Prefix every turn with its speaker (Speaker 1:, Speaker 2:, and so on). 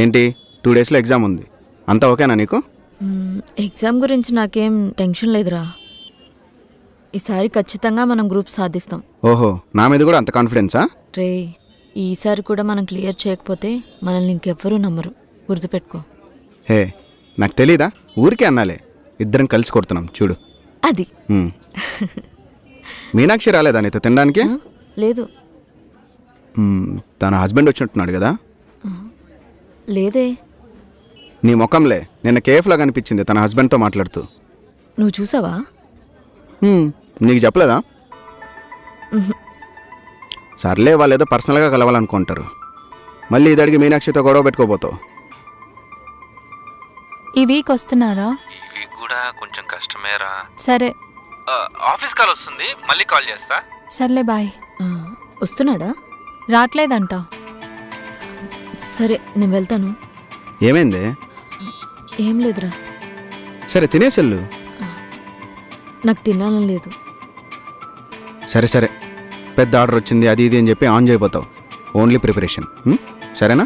Speaker 1: ఏంటి 2 డేస్లో ఎగ్జామ్ ఉంది, అంతా ఓకేనా నీకు?
Speaker 2: ఎగ్జామ్ గురించి నాకేం టెన్షన్ లేదురా. ఈసారి ఖచ్చితంగా మనం గ్రూప్ సాధిస్తాం.
Speaker 1: ఓహో, నా మీద కూడా అంత కాన్ఫిడెన్సా?
Speaker 2: రే, ఈసారి కూడా మనం క్లియర్ చేయకపోతే మనల్ని ఇంకెవ్వరూ నమ్మరు, గుర్తుపెట్టుకో.
Speaker 1: హే, నాకు తెలీదా? ఊరికే అన్నాలే, ఇద్దరం కలిసి కొడుతున్నాం చూడు.
Speaker 2: అది
Speaker 1: మీనాక్షి రాలేదా నీతో తినడానికి?
Speaker 2: లేదు.
Speaker 1: తన హస్బెండ్ వచ్చినట్టున్నాడు కదా?
Speaker 2: లేదే.
Speaker 1: నీ ముఖంలే నిన్న కేఫ్లా కనిపించింది తన హస్బెండ్తో మాట్లాడుతూ.
Speaker 2: నువ్వు చూసావా?
Speaker 1: నీకు చెప్పలేదా? సర్లే, వాళ్ళు ఏదో పర్సనల్గా కలవాలనుకుంటారు. మళ్ళీ ఇది అడిగి మీనాక్షితో గొడవ పెట్టుకోబోతావు.
Speaker 3: ఈ వీక్ వస్తున్నారా?
Speaker 4: ఈ వీక్ కూడా కొంచెం కష్టమేరా.
Speaker 3: సరే,
Speaker 4: ఆఫీస్ కాల్ వస్తుంది, మళ్ళీ కాల్ చేస్తా.
Speaker 3: సర్లే బాయ్.
Speaker 2: వస్తున్నాడా?
Speaker 3: రావట్లేదంట.
Speaker 2: సరే, నేను వెళ్తాను.
Speaker 1: ఏమైంది?
Speaker 2: ఏం లేదురా.
Speaker 1: సరే తినేసెళ్ళు.
Speaker 2: నాకు తినాలని లేదు.
Speaker 1: సరే సరే, పెద్ద ఆర్డర్ వచ్చింది అది ఇది అని చెప్పి ఆన్ చేయబోతావు. Only preparation. సరేనా?